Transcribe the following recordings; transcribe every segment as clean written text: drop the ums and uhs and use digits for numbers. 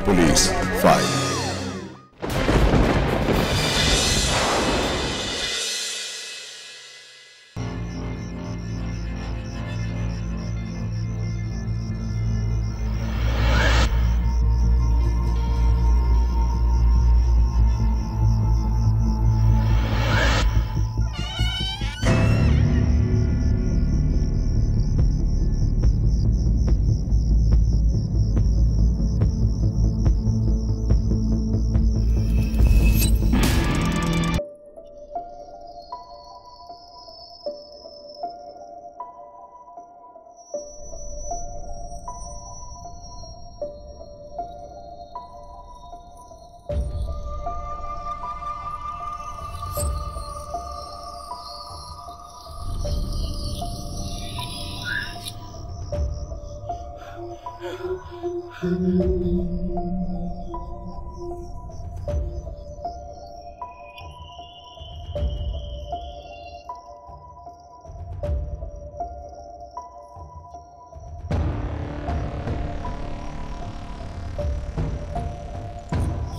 Police file.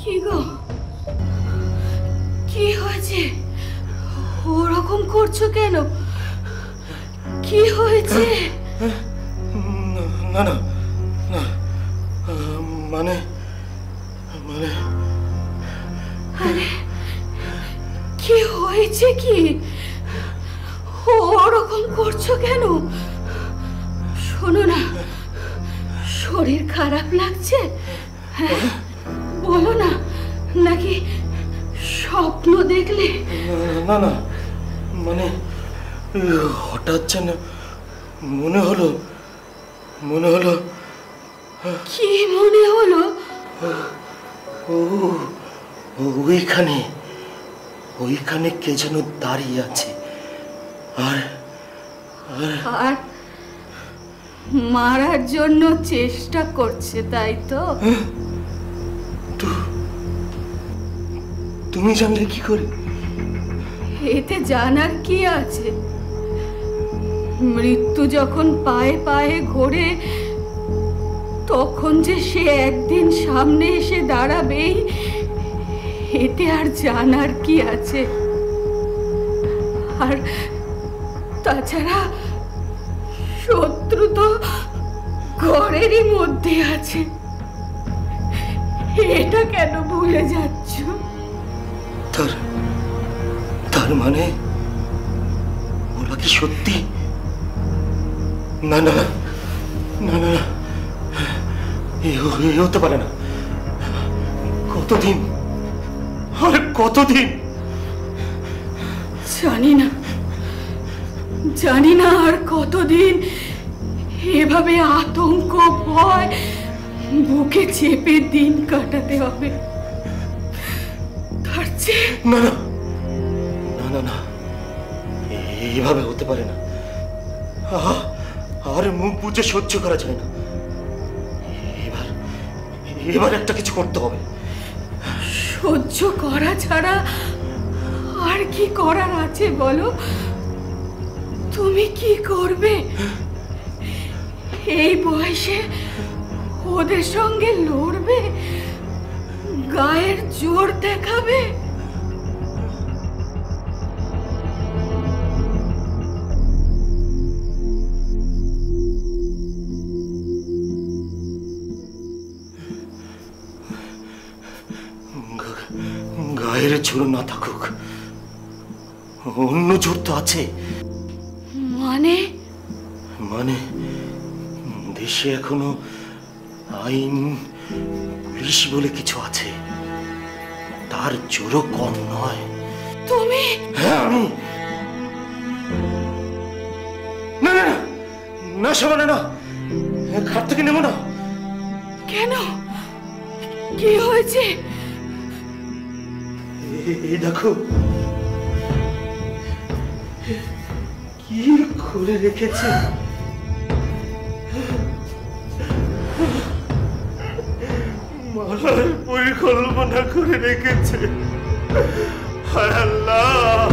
কি গো, কি হয়েছে? ওরকম করছো কেন? কি হয়েছে? না না না, মানে মানে আরে কি হয়েছে? কি ওরকম করছো কেন? শোনো না, শরীর খারাপ লাগছে? হ্যাঁ বলো না, নাকি স্বপ্ন দেখলে? না না, মানে হঠাৎ যেন মনে হলো। কি মনে হলো? ওইখানে কে যেন দাঁড়িয়ে আছে, আর আর মারার জন্য চেষ্টা করছে, তাই তো? তুমি জানলে কি করে? এতে জানার কি আছে? মৃত্যু যখন পায়ে পায়ে ঘোরে, তখন যে সে একদিন সামনে এসে দাঁড়াবেই, এতে আর জানার কি আছে? আর তাছাড়া শত্রু তো ঘরেরই মধ্যে আছে, এটা কেন ভুলে যাচ্ছ? তার মানে ওরা কি সত্যি? না না না না, এ হতে পারে না। কতদিন জানি না আর কতদিন এভাবে আতঙ্ক ভয় বুকে চেপে দিন কাটাতে হবে। তার চেয়ে না না না না, এইভাবে হতে পারে না। আর মুখ বুঝে সহ্য করা যায় না। এবার একটা কিছু করতে হবে। সহ্য করা ছাড়া আর কি করার আছে বলো? তুমি কি করবে? এই বয়সে ওদের সঙ্গে লড়বে? গায়ের জোর দেখাবে? গায়ের জোর না থাকুক, অন্য জোর তো আছে। মানে দেশে এখনো আইন পুলিশ বলে কিছু আছে, তার জোরও কম নয়। তুমি? হ্যাঁ আমি। না না না, সামনে না, ঘাট থেকে নেব না। কেন? কি হয়েছে? এই দেখো কি করে রেখেছে। মারার পরিকল্পনা করে রেখেছে। হায় আল্লাহ!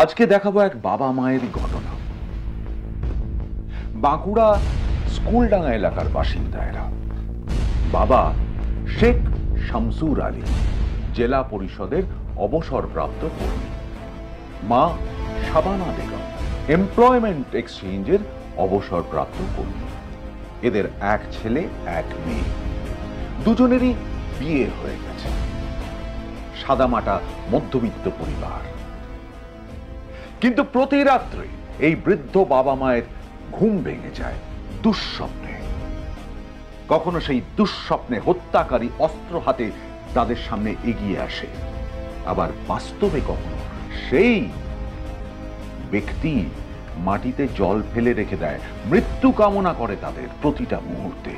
আজকে দেখাবো এক বাবা মায়ের ঘটনা। বাঁকুড়া স্কুলডাঙ্গা এলাকার বাসিন্দা এরা। বাবা শেখ শামসুর আলী, জেলা পরিষদের অবসরপ্রাপ্ত কর্মী। মা শাবানা বেগম, এমপ্লয়মেন্ট এক্সচেঞ্জের অবসরপ্রাপ্ত কর্মী। এদের এক ছেলে এক মেয়ে, দুজনেরই বিয়ে হয়ে গেছে। সাদামাটা মধ্যবিত্ত পরিবার। কিন্তু প্রতি রাত্রে এই বৃদ্ধ বাবা মায়ের ঘুম ভেঙে যায় দুঃস্বপ্নে। কখনো সেই দুঃস্বপ্নে হত্যাকারী অস্ত্র হাতে তাদের সামনে এগিয়ে আসে, আবার বাস্তবে কখনো সেই ব্যক্তি মাটিতে জল ফেলে রেখে দেয়, মৃত্যু কামনা করে তাদের প্রতিটা মুহূর্তে।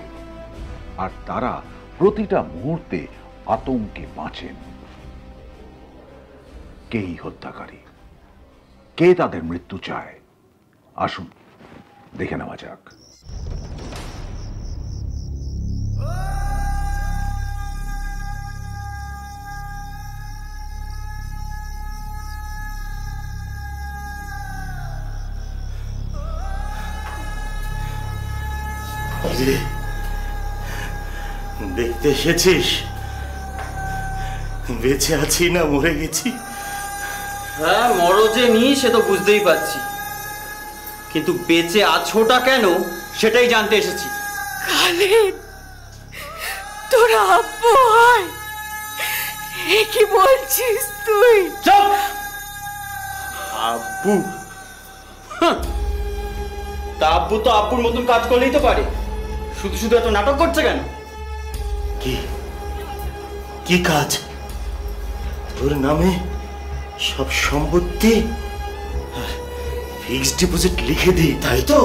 আর তারা প্রতিটা মুহূর্তে আতঙ্কে বাঁচেন। কেই হত্যাকারী, কে তাদের মৃত্যু চায়? আসুন দেখে নেওয়া যাক। দেখতে এসেছিস বেঁচে আছি না মরে গেছি? হ্যাঁ, মরো যে নি সে তো বুঝতেই পারছি, কিন্তু বেঁচে আছোটা কেন সেটাই জানতে এসেছি। খালেদ, তোর আব্বু হয়? এ কি বলছিস তুই? চুপ! আব্বু? তা আব্বু তো আব্বুর মতন কাজ করলেই তো পারে, শুধু শুধু এত নাটক করছে কেন? কি কি কাজ? তোর নামে সব সম্পত্তি ফিক্সড ডিপোজিট লিখে দিই, তাই তো?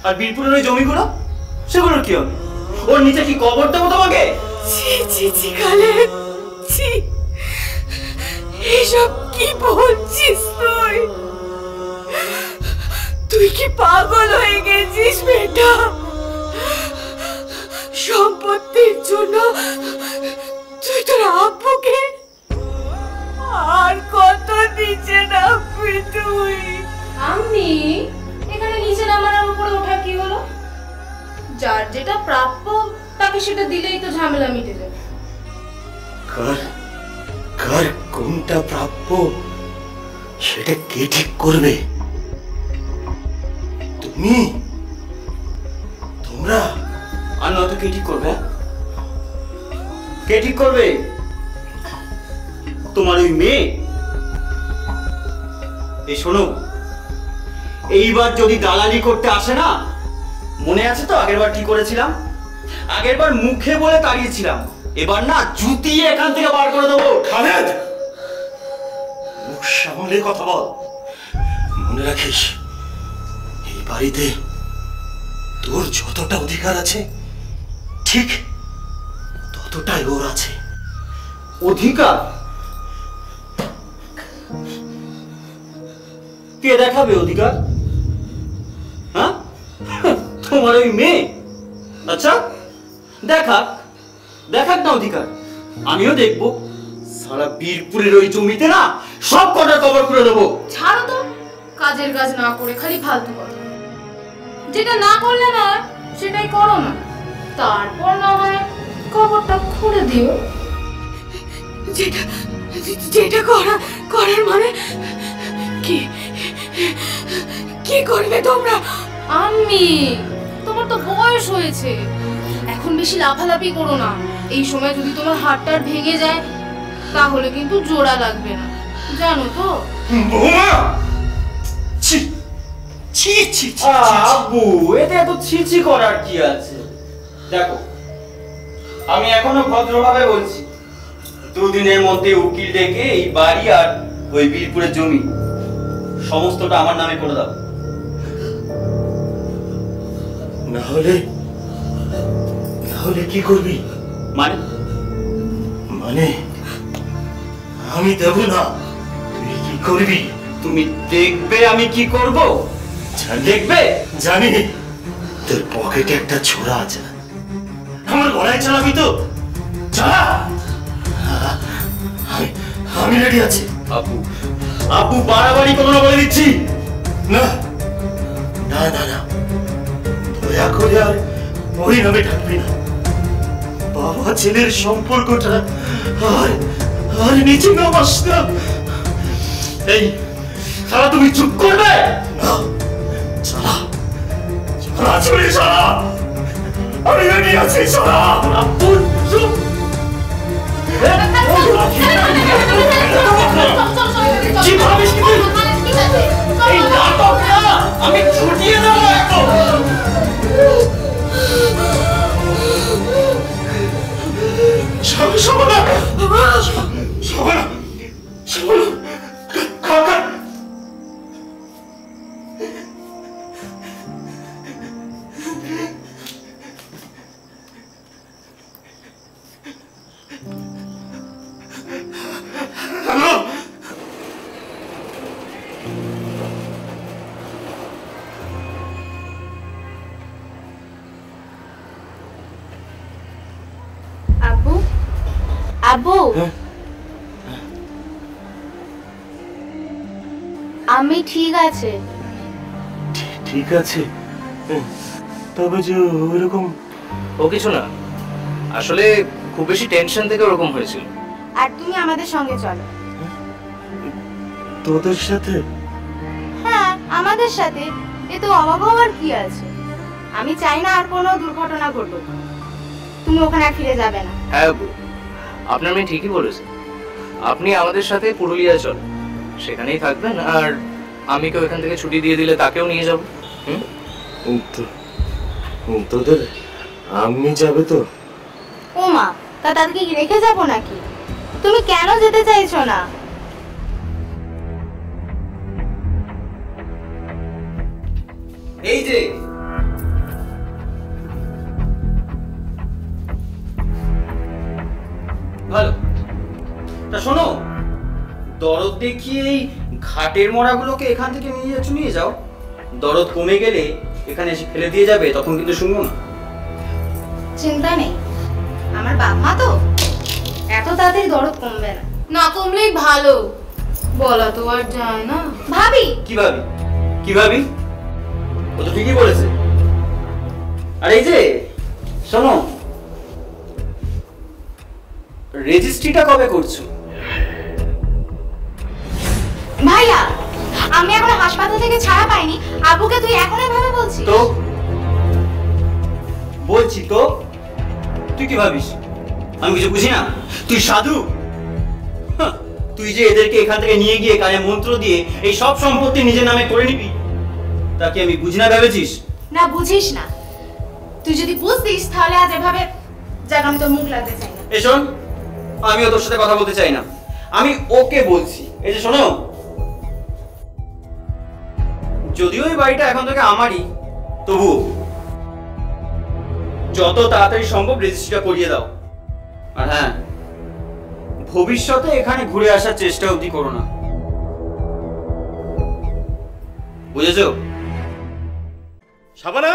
আর বীরপুরের ওই জমিগুলো, সেগুলোর কি হবে? ওর নিচে কি কবর দেবো তোমাকে? ছি ছি ছি খালেদ, ছি! এসব কি বলছিস তুই? তুই কি পাগল হয়ে গেছিস বেটা? সম্পত্তির জন্য তুই তোর আব্বুকে আর কত নিচে নামবি তুই? আমি এখানে নিচে নামার উপরে ওঠা কি হলো? যার যেটা প্রাপ্য তাকে সেটা দিলেই তো ঝামেলা মিটে যাবে। কার কার কোনটা প্রাপ্য সেটা কে ঠিক করবে? তুমি? তোমরা? আর নয়তো কে ঠিক করবে? কে ঠিক করবে? তোমার ওই মেয়ে? এই শোনো, এইবার যদি দালালি করতে আসে না, মনে আছে তো আগেরবার কি করেছিলাম? আগেরবার মুখে বলে তাড়িয়েছিলাম, এবার না জুতিয়ে এখান থেকে বার করে দেবো। খালেদ, মুখ সামলে কথা বল। মনে রাখিস, এই বাড়িতে তোর যতটা অধিকার আছে ঠিক ততটাই ওর আছে। অধিকার? কে দেখাবে অধিকার? হ্যাঁ, তোমার ওই মেয়ে? আচ্ছা, দেখাক দেখাক না অধিকার, আমিও দেখবো। সারা বীরপুরের ওই জমিতে না সব কটা কবর করে দেবো। ছাড়ো তো, কাজের কাজ না করে খালি ফালতু কথা। যেটা না করলে না সেটাই করো না, তারপর না হয় কবরটা খুঁড়ে দিও। যেটা যেটা করার মানে কি? কি করবে তোমরা? আমি, তোমার তো বয়স হয়েছে, এখন বেশি লাফালাফি করো না। এই সময় যদি তোমার হাতটা ভেঙে যায় তাহলে কিন্তু জোড়া লাগবে না, জানো তো? বৌমা! ছি ছি ছি ছি! আব্বু, এতে এত ছিছি করার কি আছে? দেখো, আমি এখনো ভদ্রভাবে বলছি, দুদিনের মধ্যে উকিল ডেকে এই বাড়ি আর ওই বীরপুরের জমি সমস্তটা আমার নামে করে দাও। না হলে কি করবি? মানে? মানে আমি দেব না, তুই কি করবি? তুমি দেখবে আমি কি করব। দেখবে? জানি তোর পকেটে একটা ছোরা আছে, আমার গলায় চালাবি তো? চালা, আমি রেডি আছি। আপু আপু বাড়াবাড়ি করো না বলে দিচ্ছি। না না না না, দয়া করে আর ওই নামে ডাকবি না। বাবা ছেলের সম্পর্কটা আর আর নিচে নামাস না। এই সারা তুমি চুপ করবে না? চালা চালা, চলে চালা, আমি রেডি আছি। চালা আপু, চুপ। কি ভাবিস কি তুই? এই নাটকটা আমি ছুটিয়ে দেবো একদম। সবনা সবনা সবনা কাকা, হ্যালো, আব্বু আব্বু, আমি ঠিক আছে। ঠিক আছে, তবে যে ওরকম ও কিছু না, আসলে খুব বেশি টেনশন থেকে ওরকম হয়েছিল। আর তুমি আমাদের সঙ্গে চলো। তোদের সাথে? হ্যাঁ, আমাদের সাথে। এ তো অবাক হওয়ার কি আছে? আমি চাই না আর কোনো দুর্ঘটনা ঘটুক। তুমি ওখানে আর ফিরে যাবে না। হ্যাঁ আপু, আপনার মেয়ে ঠিকই বলেছে। আপনি আমাদের সাথে পুরুলিয়ায় চলেন, সেখানেই থাকবেন। আর আমি কেউ এখান থেকে ছুটি দিয়ে দিলে তাকেও নিয়ে যাব। তোদের আমি যাবে তো? ও মা, তা তাদেরকে কি রেখে যাবো নাকি? তুমি কেন যেতে চাইছো না? এই যে ভালো, তা শোনো, দরদ দেখিয়ে এই ঘাটের মরাগুলোকে এখান থেকে নিয়ে যাও। দরদ কমে গেলে এখানে এসে ফেলে দিয়ে যাবে, তখন কিন্তু শুনবো না। চিন্তা নেই, আমার বাপ মা তো, এত তাড়াতাড়ি দরদ কমবে না। না কমলেই ভালো, বলা তো আর যায় না। ভাবি, কি ভাবি? কি ভাবি? ও তো ঠিকই বলেছে। আর এই যে শোনো, রেজিস্ট্রিটা কবে করছো? ভাইয়া, আমি এখনো হাসপাতাল থেকে ছাড়া পাইনি। আবুকে তুই এখন এভাবে বলছিস? তো বলছি তো, তুই কি ভাবিস আমি কিছু বুঝি না? তুই সাধু? হাহ, তুই যে এদেরকে এখান থেকে নিয়ে গিয়ে কানে মন্ত্র দিয়ে এই সব সম্পত্তি নিজের নামে করে নিবি, তাকে আমি বুঝি না ভেবেছিস? না, বুঝিস না। তুই যদি বুঝতিস তাহলে আজ এভাবে যাক, আমি তোর মুখ লাগতে চাই না। এই শোন, আমিও তোর সাথে কথা বলতে চাই না। আমি ওকে বলছি, এই যে শোনো, যদিও এই বাড়িটা এখন থেকে আমারই, তবু যত তাড়াতাড়ি সম্ভব রেজিস্ট্রিটা করিয়ে দাও। আর হ্যাঁ, ভবিষ্যতে এখানে ঘুরে আসার চেষ্টা অবধি করো না, বুঝেছো? সাবানা,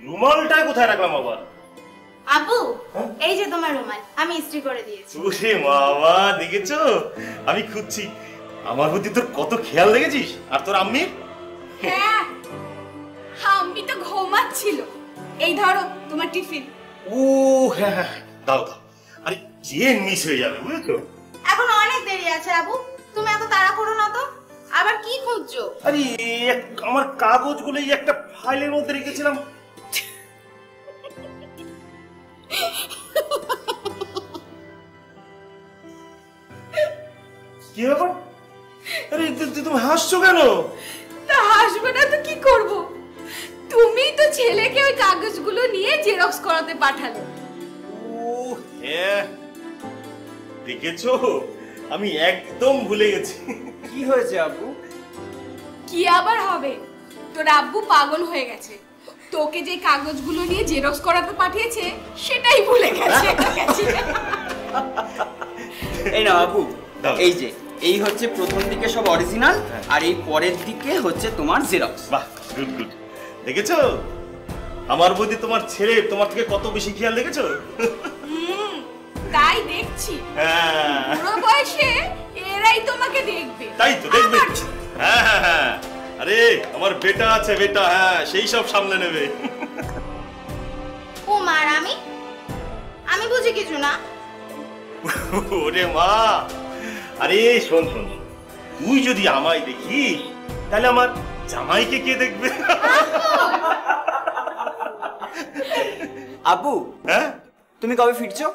রুমালটা কোথায় রাখলাম আবার? আব্বু, এই যে তোমার রুমাল, আমি ইস্ত্রি করে দিয়েছি। ওরে বাবা, দেখেছো আমি খুঁজছি। আমার প্রতি তোর কত খেয়াল দেখেছিস। আর তোর আম্মির? হ্যাঁ, আম্মি তো ঘুমাচ্ছিল। এই ধরো তোমার টিফিন। ও হ্যাঁ হ্যাঁ, দাও দাও। আরে চেন মিস হয়ে যাবে, বুঝেছো? এখন অনেক দেরি আছে আবু, তুমি এত তাড়া করো না তো। আবার কি খুঁজছো? আরে আমার কাগজগুলো এই একটা ফাইলের মধ্যে রেখেছিলাম। কি ব্যাপার? আরে তুমি হাসছো কেন? তা হাসবে না তো কি করব? তুমি তো ছেলেকে ওই কাগজগুলো নিয়ে জেরক্স করাতে পাঠালে। ও হ্যাঁ, দেখেছো আমি একদম ভুলে গেছি। কি হয়েছে আব্বু? কি আবার হবে? তোর আব্বু পাগল হয়ে গেছে। তোকে যে কাগজগুলো নিয়ে জেরক্স করাতে পাঠিয়েছে সেটাই ভুলে গেছে। এই না আব্বু, এই যে এই হচ্ছে প্রথম দিকে সব অরিজিনাল, আর এই পরের দিকে হচ্ছে তোমার জেরক্স। বাহ, গুড গুড। দেখেছো আমার প্রতি তোমার ছেলে তোমার থেকে কত বেশি খেয়াল, দেখেছো? তাই দেখছি হ্যাঁ বুড়ো বয়সে এরাই তোমাকে দেখবে। তাই তো দেখবে। হ্যাঁ হ্যাঁ হ্যাঁ, আরে আমার বেটা আছে, বেটা, হ্যাঁ সেই সব সামলে নেবে। ও মার আমি বুঝি কিছু না। ওরে মা, আরে শোন শোন, তুই যদি আমায় দেখিস তাহলে আমার জামাইকে কে দেখবে? আব্বু, হ্যাঁ তুমি কবে ফিরছো?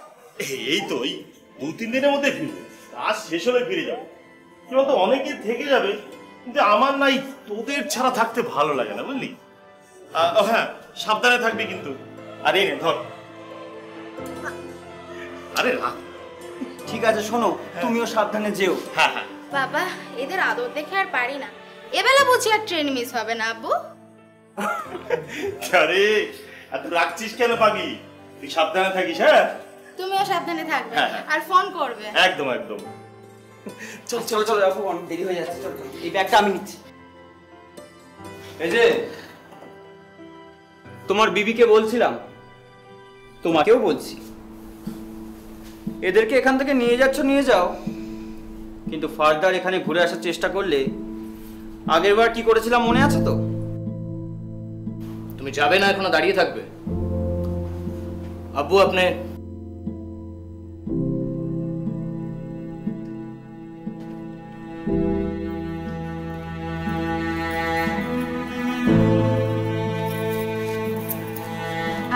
এই তো এই 2-3 দিনের মধ্যে ফিরবো, কাজ শেষ হলে ফিরে যাবো। কি বলতো, অনেকে থেকে যাবে, কিন্তু আমার নাই তোদের ছাড়া থাকতে ভালো লাগে না, বুঝলি? হ্যাঁ সাবধানে থাকবি কিন্তু। আরে নে ধর, আরে না, ঠিক আছে, শোনো তুমিও সাবধানে যেও। হ্যাঁ হ্যাঁ। বাবা, এদের আদর দেখে আর পারি না। এবেলা বুঝি আর ট্রেন মিস হবে না আব্বু? আরে এত রাখছিস কেন পাগি? তুই সাবধানে থাকিস। হ্যাঁ তুমিও সাবধানে থাকবে হ্যাঁ। আর ফোন করবে। একদম একদম। চলো চলো চলো, আব্বু অনেক দেরি হয়ে যাচ্ছে, চলো এই ব্যাগটা আমি নিচ্ছি। এই যে তোমার বিবিকে বলছিলাম, তোমাকেও বলছি, এদেরকে এখান থেকে নিয়ে যাচ্ছ নিয়ে যাও, কিন্তু ফার্দার এখানে ঘুরে আসার চেষ্টা করলে আগের বার কি করেছিলাম মনে আছে তো? তুমি যাবে না, এখনো দাঁড়িয়ে থাকবে? আব্বু আপনি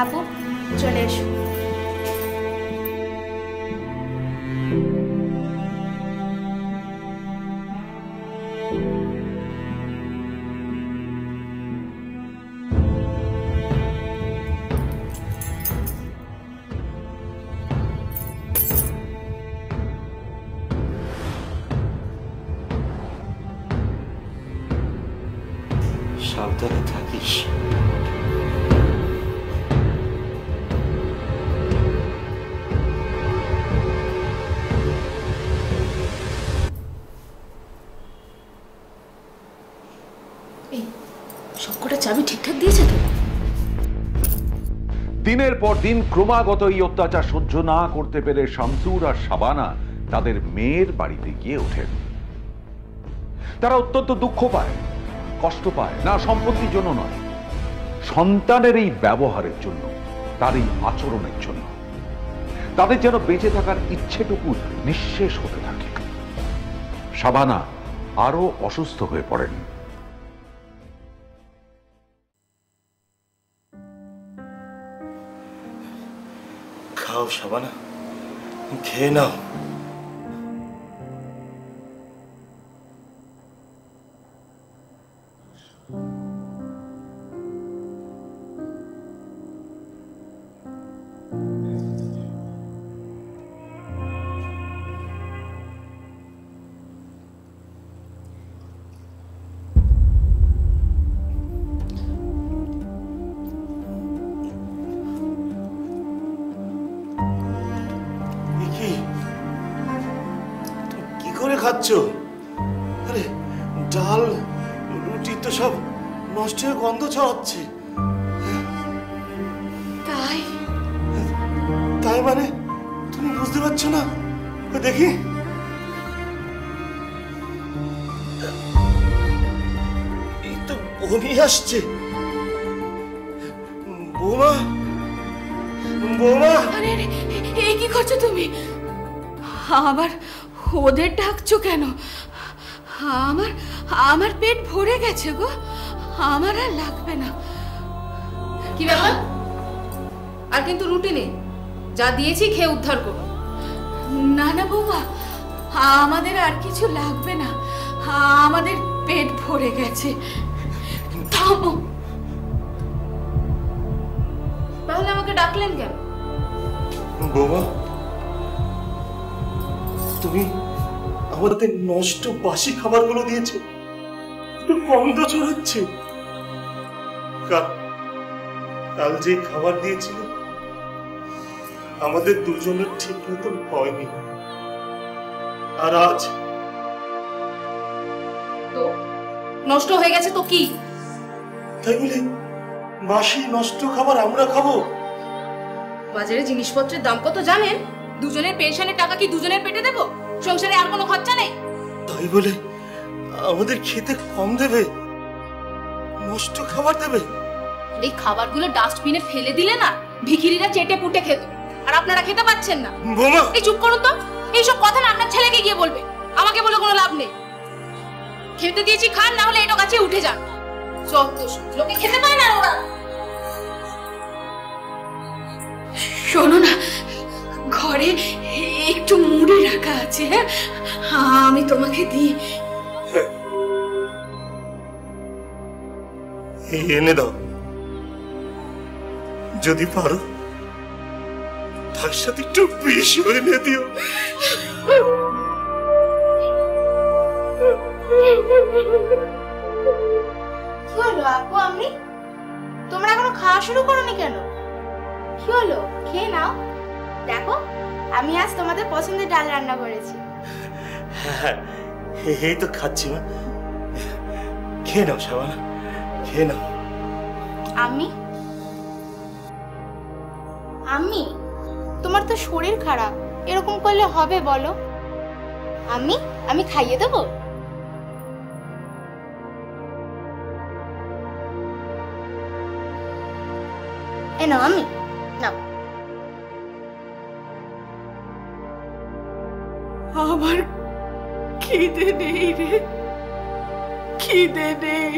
আব্বু চলে এসো। সাবধানে থাকিস। সবকটা চাবি ঠিকঠাক দিয়েছে তো? দিনের পর দিন ক্রমাগত এই অত্যাচার সহ্য না করতে পেরে শামসুর আর শাবানা তাদের মেয়ের বাড়িতে গিয়ে ওঠেন। তারা অত্যন্ত দুঃখ পায়, কষ্ট পায়, না সম্পত্তির জন্য নয়, সন্তানের এই ব্যবহারের জন্য, তার এই আচরণের জন্য। তাদের যেন বেঁচে থাকার ইচ্ছেটুকু নিঃশেষ হতে থাকে। শাবানা আরো অসুস্থ হয়ে পড়েন। খাও শাবানা, খেয়ে নাও। খাচ্ছ? আরে ডাল রুটি তো সব নষ্ট হয়ে গন্ধ ছড়াচ্ছে। তাই তাই মানে তুমি বুঝতে পারছো না? দেখি, এই তো বমি আসছে। বৌমা, বৌমা, আরে আরে এই কি করছো তুমি? আবার ওদের ডাকছো কেন? আমার আমার পেট ভরে গেছে গো, আমার আর লাগবে না। কি ব্যাপার? আর কিন্তু রুটি নেই, যা দিয়েছি খেয়ে উদ্ধার করো। না না বৌমা, আমাদের আর কিছু লাগবে না, আমাদের পেট ভরে গেছে। থামো। তাহলে আমাকে ডাকলেন কেন? বৌমা, তুমি আমাদের নষ্ট বাসি খাবারগুলো দিয়েছো, একটু গন্ধ ছড়াচ্ছে। কাল যে খাবার দিয়েছিল আমাদের দুজনের ঠিক মতন হয়নি, আর আজ তো নষ্ট হয়ে গেছে তো কি? তাই বলে বাসি নষ্ট খাবার আমরা খাবো? বাজারে জিনিসপত্রের দাম কত জানেন? দুজনের পেনশনের টাকা কি দুজনের পেটে দেবো? সংসারে আর কোনো খরচা নেই? তাই বলে আমাদের খেতে কম দেবে, নষ্ট খাবার দেবে? এই খাবারগুলো ডাস্টবিনে ফেলে দিলে না ভিখিরিরা চেটে পুটে খেত, আর আপনারা খেতে পাচ্ছেন না। বোমা, এই চুপ করুন তো। এইসব কথা না আপনার ছেলেকে গিয়ে বলবে, আমাকে বলে কোনো লাভ নেই। খেতে দিয়েছি খান, না হলে এটো গাছে উঠে যান। যত সব লোকে খেতে পায় না ওরা। শোনো না, ঘরে একটু মুড়ি রাখা আছে, হ্যাঁ আমি তোমাকে দিই। এনে দাও, যদি পারো তার সাথে একটু বেশি এনে দিও। কি হলো আপু? আমি তোমরা এখনো খাওয়া শুরু করোনি কেন? কি হলো? খেয়ে নাও। দেখো আমি আজ তোমাদের পছন্দের ডাল রান্না করেছি। হ্যাঁ, এই তো খাচ্ছি মা। খেয়ে নাও শাবানা, খেয়ে নাও। আমি আমি তোমার তো শরীর খারাপ, এরকম করলে হবে বলো? আমি খাইয়ে দেবো? এ নাও, আমি নাও। আমার খিদে নেই রে, খিদে নেই।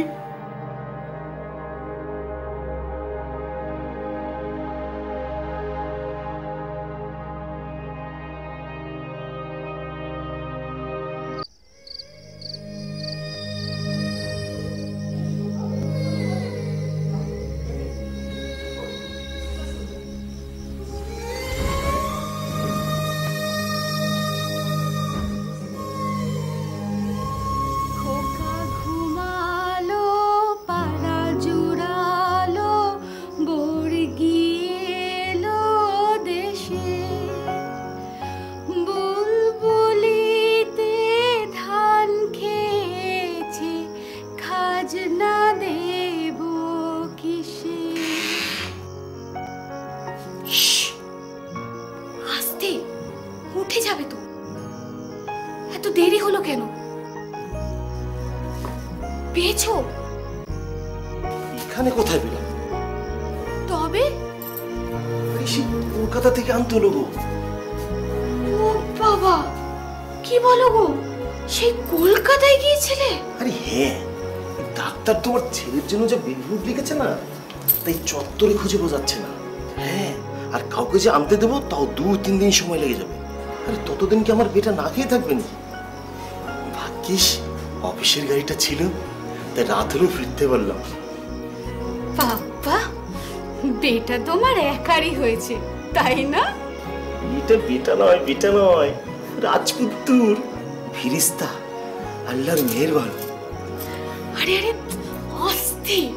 উঠে যাবে তো, এত দেরি হলো কেন? পেয়েছো? এখানে কোথায় পেলাম? তবে কলকাতা থেকে আনতে হলো গো। ও বাবা, কি বলো গো? সেই কলকাতায় গিয়েছিলে? আরে হ্যাঁ, ডাক্তার তোমার ছেলের জন্য যে বিলরুট লিখেছে না, তাই চত্বরে খুঁজে পাওয়া যাচ্ছে না। হ্যাঁ, আর কাউকে যে আনতে দেবো তাও 2-3 দিন সময় লেগে যাবে। আরে ততদিন কি আমার বেটা না খেয়ে থাকবেন? ভাগ্যিস অফিসের গাড়িটা ছিল, তাই রাত হলেও ফিরতে পারলাম। বাবা, বেটা তোমার একারই হয়েছে তাই না? এটা বেটা নয়, রাজপুত্তুর, ফিরিস্তা, আল্লাহর মেহেরবান। আরে আরে অস্থির,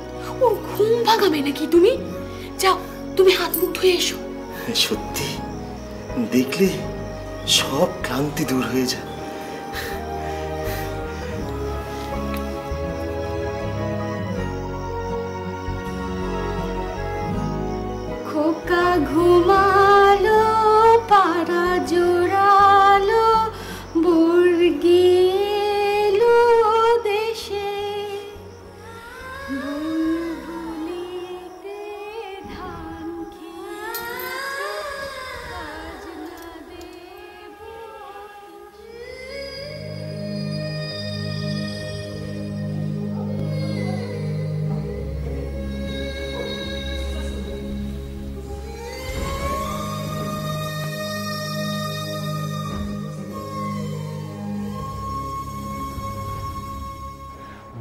ওর ঘুম ভাঙাবে নাকি তুমি? যাও, তুমি হাত মুখ ধুয়ে এসো। সত্যি দেখলে সব ক্লান্তি দূর হয়ে যায়। খোকা ঘুমালো, পাড়া জোড়ালো, বর্গি এলো দেশে, বুলবুলিতে ধান খেয়েছে, খাজনা দেব।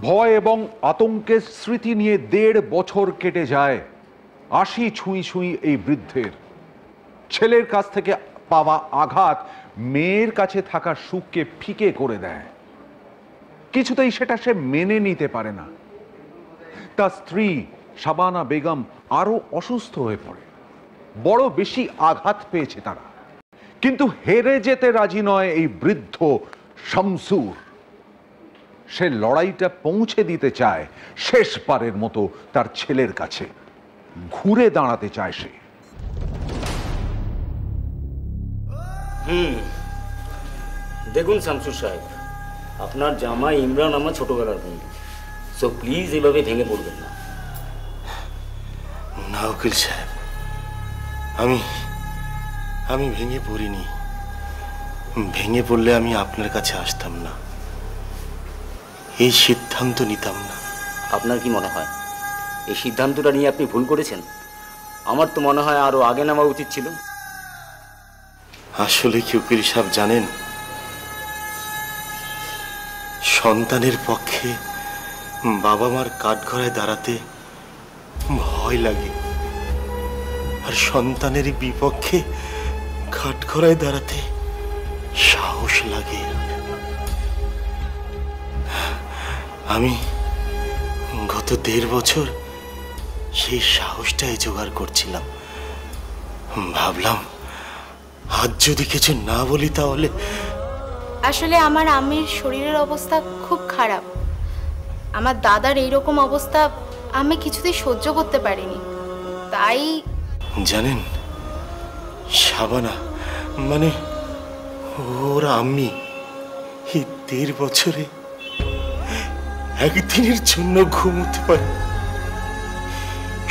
ভয় এবং আতঙ্কের স্মৃতি নিয়ে 1.5 বছর কেটে যায়। 80 ছুঁই ছুঁই এই বৃদ্ধের। ছেলের কাছ থেকে পাওয়া আঘাত মেয়ের কাছে থাকা সুখকে ফিকে করে দেয়। কিছুতেই সেটা সে মেনে নিতে পারে না। তার স্ত্রী শাবানা বেগম আরো অসুস্থ হয়ে পড়ে। বড় বেশি আঘাত পেয়েছে তারা, কিন্তু হেরে যেতে রাজি নয় এই বৃদ্ধ শামসুর। সে লড়াইটা পৌঁছে দিতে চায় শেষবারের মতো তার ছেলের কাছে। ঘুরে দাঁড়াতে চায় সে। দেখুন শামসুর সাহেব, আপনার জামাই ইমরান আমার ছোটবেলার বন্ধু, সো প্লিজ এভাবে ভেঙে পড়বেন না। না উকিল সাহেব, আমি আমি ভেঙে পড়িনি। ভেঙে পড়লে আমি আপনার কাছে আসতাম না, এই সিদ্ধান্ত নিতাম না। আপনার কি মনে হয় এই সিদ্ধান্তটা নিয়ে আপনি ভুল করেছেন? আমার তো মনে হয় আরো আগে নেওয়া উচিত ছিল। আসলে কি উকিল সাহেব জানেন, সন্তানের পক্ষে বাবা মার কাঠগড়ায় দাঁড়াতে ভয় লাগে, আর সন্তানের বিপক্ষে কাঠগড়ায় দাঁড়াতে সাহস লাগে। আমি গত 1.5 বছর সেই সাহসটাই জোগাড় করছিলাম। ভাবলাম আজ যদি কিছু না বলি তাহলে। আসলে আমার আম্মির শরীরের অবস্থা খুব খারাপ। আমার দাদার এইরকম অবস্থা আমি কিছুতেই সহ্য করতে পারিনি, তাই। জানেন শাবানা, মানে ওর আম্মি এই 1.5 বছরে একদিনের জন্য ঘুমোতে পারে।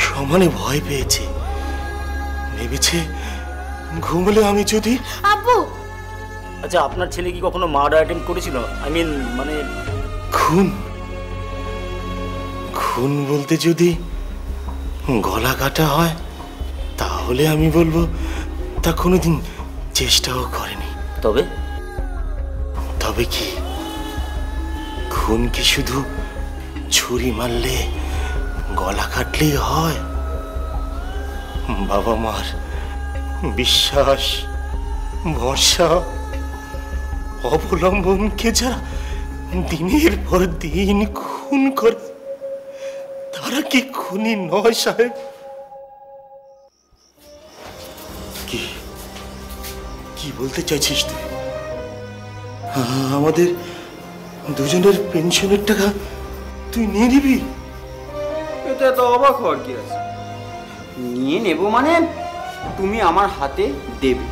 সমানে ভয় পেয়েছে, ভেবেছে ঘুমলে আমি যদি। আব্বু, আচ্ছা, আপনার ছেলে কি কখনো মার্ডার অ্যাটেম্প করেছিল? আই মিন, মানে খুন? খুন বলতে যদি গলা কাটা হয় তাহলে আমি বলবো তা কোনোদিন চেষ্টাও করেনি। তবে তবে কি খুন কি শুধু ছুরি মারলে গলা কাটলেই হয়? বাবা মার বিশ্বাস, ভরসা, অবলম্বনকে যারা দিনের পর দিন খুন করে তারা কি খুনি নয় সাহেব? কি কি বলতে চাইছিস তুই? আমাদের দুজনের পেনশনের টাকা তুই নিয়ে নিবি? এটা তো অবাক হওয়ার কি আছে? নিয়ে নেব মানে তুমি আমার হাতে দেবে।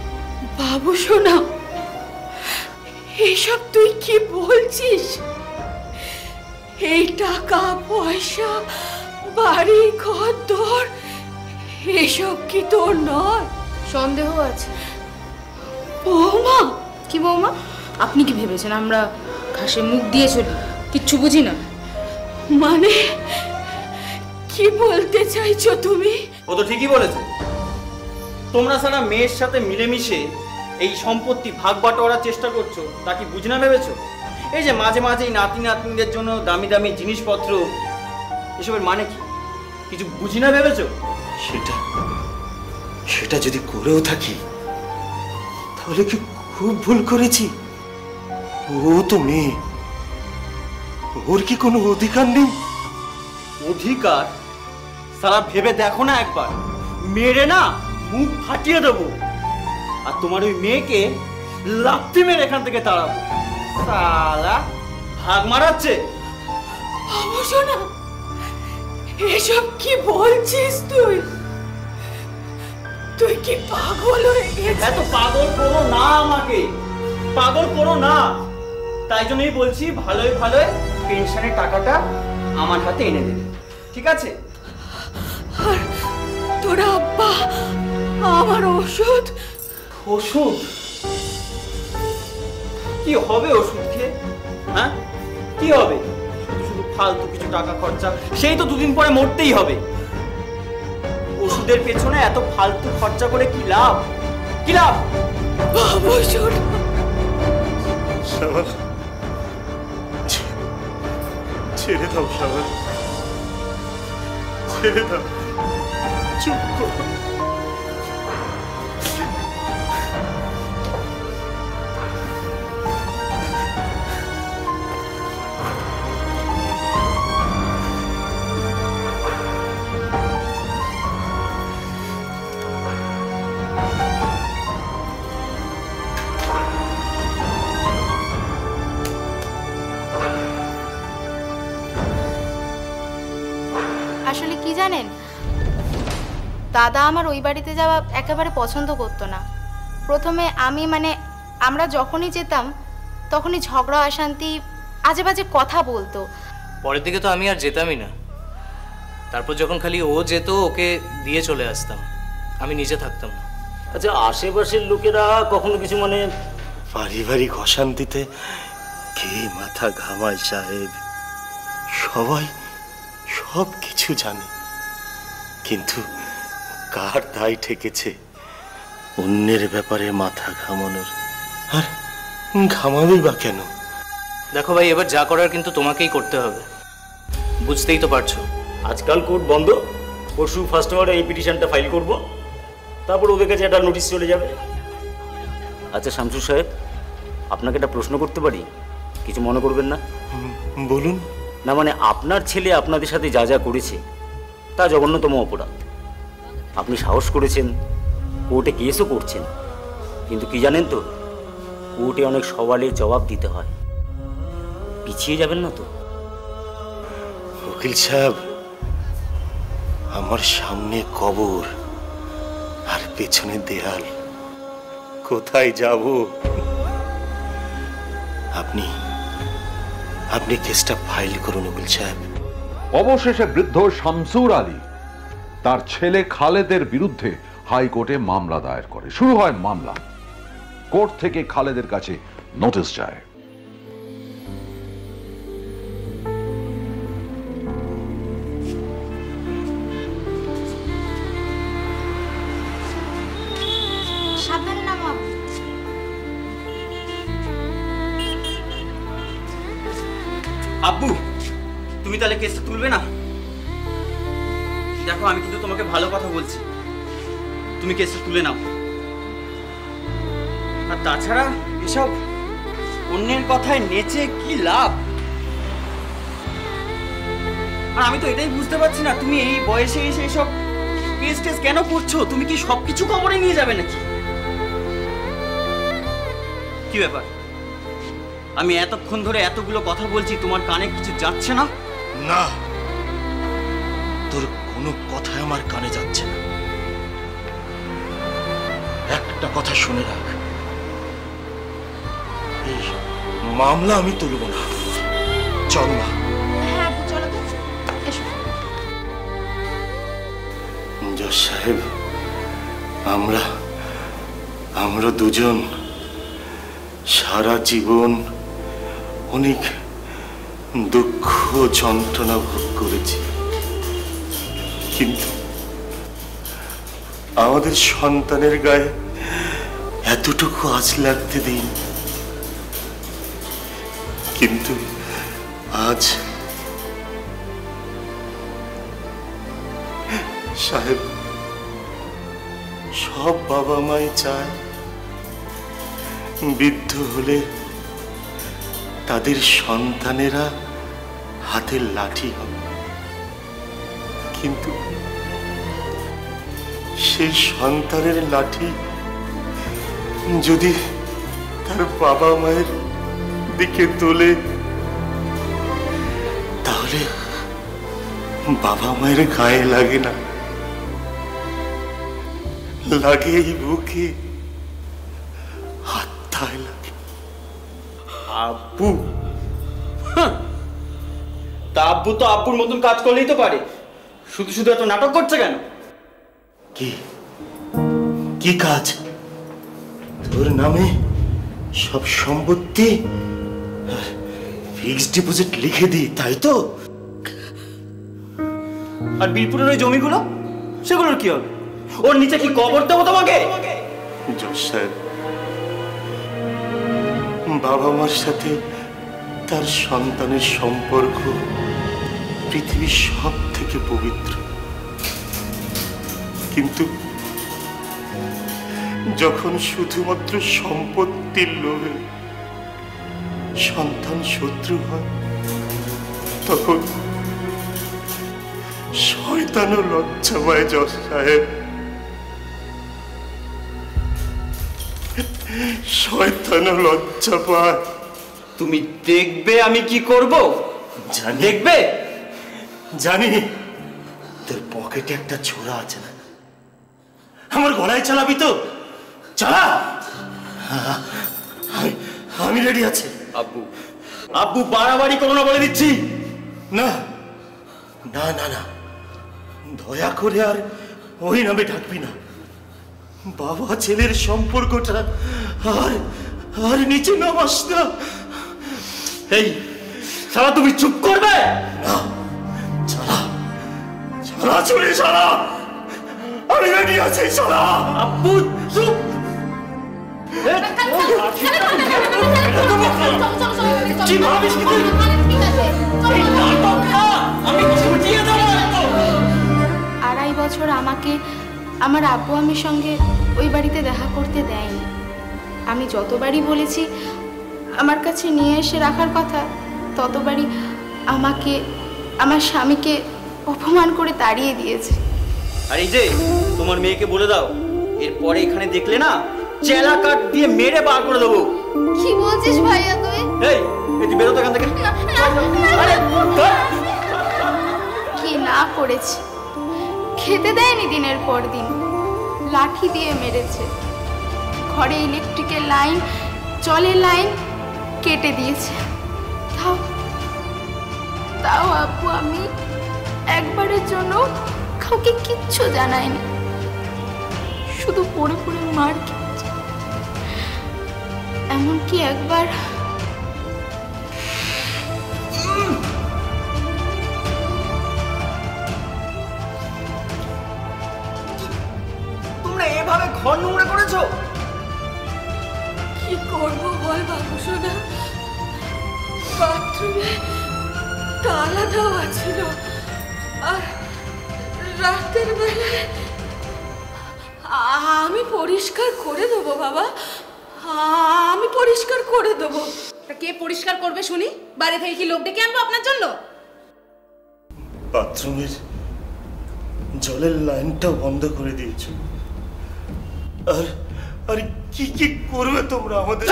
বাবু শোনা, এসব তুই কি বলছিস? এই টাকা পয়সা, বাড়ি ঘর দর, এসব কি তোর নয়? সন্দেহ আছে। বৌমা, কি বৌমা, আপনি কি ভেবেছেন আমরা ঘাসে মুখ দিয়ে চলি, কিচ্ছু বুঝি না? মানে কি বলতে চাইছো তুমি? ও তো ঠিকই বলেছে। তোমরা সারা মেয়ের সাথে মিলেমিশে এই সম্পত্তি ভাগ বাটোয়ারার চেষ্টা করছো, তা কি বুঝে না ভেবেছো? এই যে মাঝে মাঝে এই নাতি নাতনিদের জন্য দামি দামি জিনিসপত্র, এসবের মানে কি কিছু বুঝি না ভেবেছো? সেটা সেটা যদি করেও থাকি তাহলে কি খুব ভুল করেছি? ও তো মেয়ে, ওর কি কোনো অধিকার নেই? অধিকার? সারা ভেবে দেখো না একবার, মেরে না মুখ ফাটিয়ে দেবো, আর তোমার ওই মেয়েকে লাথি মেরে এখান থেকে তাড়াবো। সালা ভাগ মারাচ্ছে। বাবু শোনা, এসব কি বলছিস তুই? তুই কি পাগল হয়ে গেছিস? এত পাগল করো না আমাকে, পাগল করো না। তাই জন্যই বলছি ভালোই ভালোই পেনশনের টাকাটা আমার হাতে এনে দেবে, ঠিক আছে? আর তোর আব্বা আমার ওষুধ? ওষুধ কি হবে ওষুধ খেয়ে? হ্যাঁ, কি হবে? শুধু শুধু ফালতু কিছু টাকা খরচা, সেই তো 2 দিন পরে মরতেই হবে। ওষুধের পেছনে এত ফালতু খরচা করে কি লাভ? কি লাভ? বাবু শোনা, শাবানা, ছেড়ে দাও শাবানা, ছেড়ে দাও, চুপ করো। আসলে কি জানেন, দাদা আমার ওই বাড়িতে যাওয়া একেবারে পছন্দ করতো না। প্রথমে আমি আমরা যখনই যেতাম তখনই ঝগড়া অশান্তি আজে বাজে কথা বলতো। পরের দিকে তো আমি আর যেতামই না। তারপর যখন খালি ও যেত ওকে দিয়ে চলে আসতাম, আমি নিজে থাকতাম না। আচ্ছা, আশেপাশের লোকেরা কখনো কিছু মানে পারিবারিক অশান্তিতে কে মাথা ঘামায় সাহেব? সবাই সব কিছু জানে, কিন্তু কার দায় ঠেকেছে অন্যের ব্যাপারে মাথা ঘামানোর? আর ঘামাবেই বা কেন? দেখো ভাই, এবার যা করার কিন্তু তোমাকেই করতে হবে, বুঝতেই তো পারছো। আজকাল কোর্ট বন্ধ, পরশু ফার্স্ট আওয়ারে এই পিটিশনটা ফাইল করব, তারপর ওদের কাছে একটা নোটিশ চলে যাবে। আচ্ছা শামসুর সাহেব, আপনাকে একটা প্রশ্ন করতে পারি? কিছু মনে করবেন না? বলুন। না মানে আপনার ছেলে আপনাদের সাথে যা যা করেছে তা জঘন্যতম অপরাধ। আপনি সাহস করেছেন, কোর্টে কেসও করছেন, কিন্তু কি জানেন তো, কোর্টে অনেক সওয়ালের জবাব দিতে হয়। পিছিয়ে যাবেন না তো? উকিল সাহেব, আমার সামনে কবর আর পেছনে দেয়াল, কোথায় যাব? আপনি আপনি কেসটা ফাইল করুন উকিল সাহেব। অবশেষে বৃদ্ধ শামসুর আলী তার ছেলে খালেদের বিরুদ্ধে হাইকোর্টে মামলা দায়ের করে। শুরু হয় মামলা। কোর্ট থেকে খালেদের কাছে নোটিশ যায়। সাবধানে নামো। আব্বু, তুমি তাহলে কেসটা তুলবে না? দেখো, আমি কিন্তু তোমাকে ভালো কথা বলছি, তুমি কেসটা তুলে নাও। আর তাছাড়া এসব অন্যের কথায় নেচে কি লাভ? আর আমি তো এটাই বুঝতে পারছি না, তুমি এই বয়সে এসে এসব কেস টেস কেন করছো? তুমি কি সবকিছু খবরে নিয়ে যাবে নাকি? কি ব্যাপার? আমি এতক্ষণ ধরে এতগুলো কথা বলছি, তোমার কানে কিছু যাচ্ছে না? না, তোর কোনো কথাই আমার কানে যাচ্ছে না। একটা কথা শুনে রাখ, এই মামলা আমি তুলব না। চল না। হ্যাঁ চলো তো, এসো। জজ সাহেব, আমরা দুজন সারা জীবন অনেক দুঃখ যন্ত্রণা ভোগ করেছি, কিন্তু আমাদের সন্তানের গায়ে এতটুকু আঁচ লাগতে দিন। কিন্তু আজ সাহেব, সব বাবা মাই চায় বৃদ্ধ হলে তাদের সন্তানেরা হাতের লাঠি হবে, কিন্তু সেই সন্তানের লাঠি যদি তার বাবা মায়ের দিকে তোলে, তাহলে বাবা মায়ের গায়ে লাগে না, লাগে এই বুকে, হাতটায় লাগে। আব্বু? তা আব্বু তো আব্বুর মতন কাজ করলেই তো পারে, শুধু শুধু এত নাটক করছে কেন? কি কি কাজ? তোর নামে সব সম্পত্তি ফিক্সড ডিপোজিট লিখে দিই, তাই তো? আর বীরপুরের ওই জমিগুলো, সেগুলোর কি হবে? ওর নিচে কি কবর দেবো তোমাকে? জজ সাহেব, বাবা মার সাথে তার সন্তানের সম্পর্ক পৃথিবীর সব থেকে পবিত্র, কিন্তু যখন শুধুমাত্র সম্পত্তির লোভে সন্তান শত্রু হয়, তখন শয়তানও লজ্জা পায়। জজ সাহেব, শয়তানও লজ্জা পায়। তুমি দেখবে আমি কি করব? জানি, দেখবে? জানি তোর পকেটে একটা ছোরা আছে না, আমার গলায় চালাবি তো? চালা। আমি রেডি আছি। আব্বু, আব্বু বাড়াবাড়ি করো না বলে দিচ্ছি। না না না না, দয়া করে আর ওই নামে ডাকবি না। বাবা ছেলের সম্পর্কটা আর আর নিচে নামাস না। এই সারা তুমি চুপ করবে না, ছাড়া ছাড়া, চলে ছাড়া, আমি রেডি আছি, ছাড়া। আব্বু চুপ। কি ভাবিস কি তুই? এই নাটকটা আমি ছুটিয়ে দেবো। 2.5 বছর আমাকে আমার আব্বু আম্মির সঙ্গে ওই বাড়িতে দেখা করতে দেয়নি। আমি যতবারই বলেছি আমার কাছে নিয়ে এসে রাখার কথা, ততবারই আমাকে, আমার স্বামীকে অপমান করে তাড়িয়ে দিয়েছে। আর এই যে তোমার মেয়েকে বলে দাও, এরপরে এখানে দেখলে না চেলা কাট দিয়ে মেরে বার করে দেবো। কি বলছিস ভাইয়া তুই? এই তুই বেরো তো এখান থেকে। আরে কি না করেছি, খেতে দেয়নি দিনের পর দিন, লাঠি দিয়ে মেরেছে, ঘরে ইলেকট্রিকের লাইন, জলের লাইন কেটে দিয়েছে। তাও তাও আব্বু আমি একবারের জন্য কাউকে কিচ্ছু জানায়নি, শুধু পড়ে পড়ে মার খেয়েছে। এমনকি একবার তোমরা এভাবে ঘর নোংরা করেছো? কি করবো বল বাবু সোনা, বাথরুমে তালা দেওয়া ছিল, আর রাতের বেলায় আমি পরিষ্কার করে দেবো বাবা, আমি পরিষ্কার করে দেবো। তা কে পরিষ্কার করবে শুনি? বাইরে থেকে কি লোক ডেকে আনবো আপনার জন্য? বাথরুমের জলের লাইনটা বন্ধ করে দিয়েছো। আর আর কি কি করবে তোমরা আমাদের?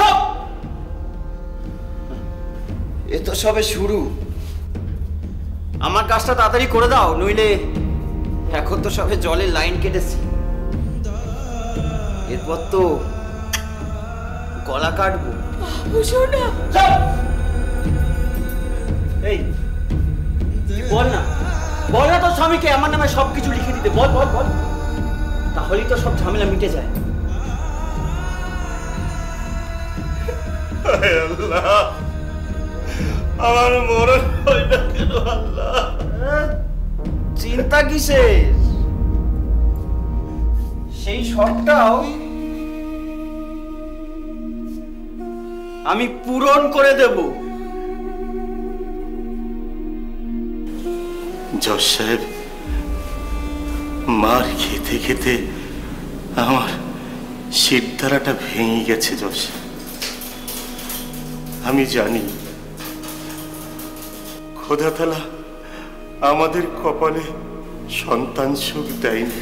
এ তো সবে শুরু। আমার কাজটা তাড়াতাড়ি করে দাও, নইলে এখন তো সবে জলের লাইন কেটেছি, এরপর তো গলা কাটবো। বাবু সোনা, এই তুই বল না, বল না তোর স্বামীকে আমার নামে সবকিছু লিখে দিতে, বল বল বল, তাহলেই তো সব ঝামেলা মিটে যায়। আল্লাহ, আমার মরণ হয় না কেন আল্লাহ? চিন্তা কিসের, সেই শখটাও আমি পূরণ করে দেব। জজ সাহেব, মার খেতে খেতে আমার শিরদাঁড়াটা ভেঙে গেছে। জজ সাহেব, আমি জানি খোদা তাআলা আমাদের কপালে সন্তান সুখ দেয়নি,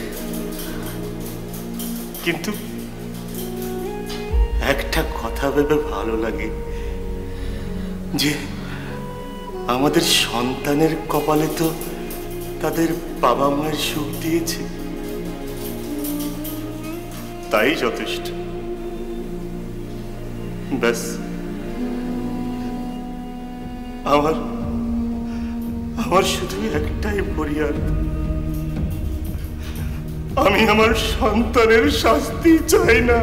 কিন্তু একটা কথা ভেবে ভালো লাগে যে আমাদের সন্তানের কপালে তো তাদের বাবা মায়ের সুখ দিয়েছে, তাই যথেষ্ট। ব্যাস, আমার শুধু একটাই ফরিয়াদ, আমি আমার সন্তানের শাস্তি চাই না,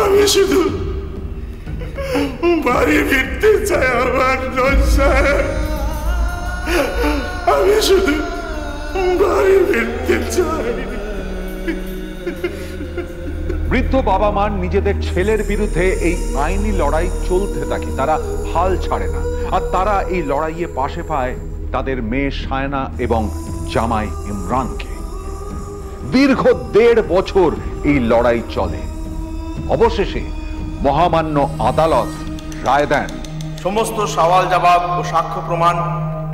আমি শুধু বাড়ি ফিরতে চাই। আমার জজ সাহেব, আমি শুধু বাড়ি ফিরতে চাই। বৃদ্ধ বাবা মার নিজেদের ছেলের বিরুদ্ধে এই আইনি লড়াই চলতে থাকে, তারা হাল ছাড়ে না। আর তারা এই লড়াইয়ে পাশে পায় তাদের মেয়ে সায়না এবং জামাই ইমরানকে। দীর্ঘ 1.5 বছর এই লড়াই চলে। অবশেষে মহামান্য আদালত রায় দেন। সমস্ত সওয়াল জবাব ও সাক্ষ্য প্রমাণ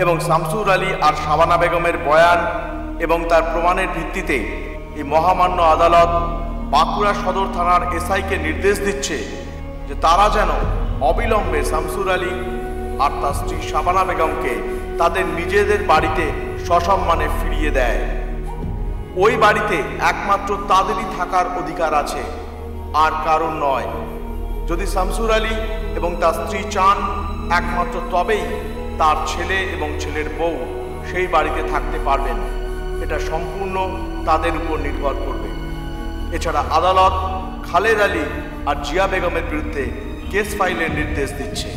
এবং শামসুর আলী আর শাবানা বেগমের বয়ান এবং তার প্রমাণের ভিত্তিতে এই মহামান্য আদালত বাঁকুড়া সদর থানার এসআইকে নির্দেশ দিচ্ছে যে তারা যেন অবিলম্বে শামসুর আলী আর তার স্ত্রী শাবানা বেগমকে তাদের নিজেদের বাড়িতে সসম্মানে ফিরিয়ে দেয়। ওই বাড়িতে একমাত্র তাদেরই থাকার অধিকার আছে। আর কারণ নয়। যদি শামসুর আলী এবং তার স্ত্রী চান, একমাত্র তবেই তার ছেলে এবং ছেলের বউ সেই বাড়িতে থাকতে পারবেন। এটা সম্পূর্ণ তাদের উপর নির্ভর করবে। এছাড়া আদালত খালেদ আলী আর জিয়া বেগমের বিরুদ্ধে কেস ফাইলের নির্দেশ দিচ্ছে।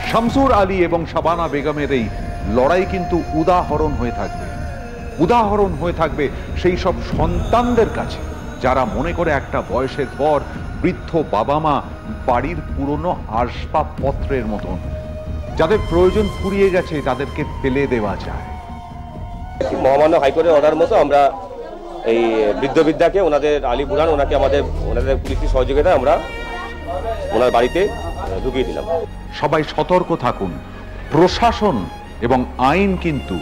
শামসুর আলী এবং শাবানা বেগমের এই লড়াই কিন্তু উদাহরণ হয়ে থাকবে, উদাহরণ হয়ে থাকবে সেই সব সন্তানদের কাছে যারা মনে করে একটা বয়সের পর বৃদ্ধ বাবা মা বাড়ির পুরনো আসবাবপত্রের মতন, যাদের প্রয়োজন ফুরিয়ে গেছে তাদেরকে ফেলে দেওয়া যায়। মহামান্য হাইকোর্টের অর্ডার মতো আমরা এই বৃদ্ধবিদ্যাকে ওনাদের আলী বুরহান ওনাকে ওনাদের পুলিশি সহযোগিতায় আমরা ওনার বাড়িতে ঢুকিয়ে দিলাম। সবাই সতর্ক থাকুন, প্রশাসন এবং আইন কিন্তু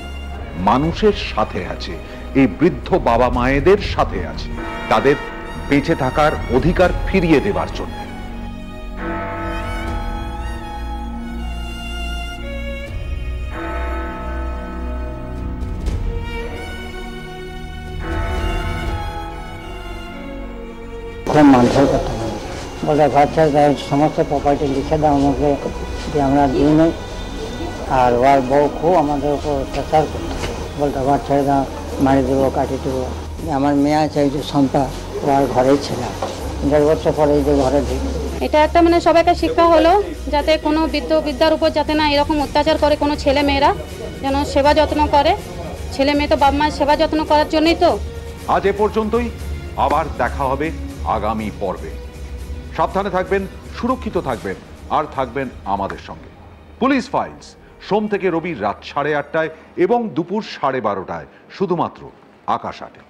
মানুষের সাথে আছে, এই বৃদ্ধ বাবা মায়েদের সাথে আছে, তাদের বেঁচে থাকার অধিকার ফিরিয়ে দেবার জন্য। খুব মানসিক কথা বলে ঘর ছেড়ে সমস্ত প্রপার্টি লিখে দাও আমাকে, যে আমরা দিই নাই। আর ওর বউ খুব আমাদের উপর অত্যাচার করতো, বলতো ঘর ছেড়ে দাও, মারি দেবো, কাটি দেবো। আমার মেয়ে আছে এই যে শম্পা, ওর ঘরেই ছিলাম, 1.5 বছর পরে এই যে ঘরে ঢুকি। এটা একটা মানে সবাইকে শিক্ষা হলো, যাতে কোনো বিদ্যার উপর যাতে না এরকম অত্যাচার করে কোনো ছেলে মেয়েরা, যেন সেবা যত্ন করে। ছেলে মেয়ে তো বাবা মায়ের সেবা যত্ন করার জন্যই তো। আজ এ পর্যন্তই, আবার দেখা হবে আগামী পর্বে। সাবধানে থাকবেন, সুরক্ষিত থাকবেন, আর থাকবেন আমাদের সঙ্গে। পুলিশ ফাইলস সোম থেকে রবি রাত 8:30টায় এবং দুপুর 12:30টায়, শুধুমাত্র আকাশ 8-এ।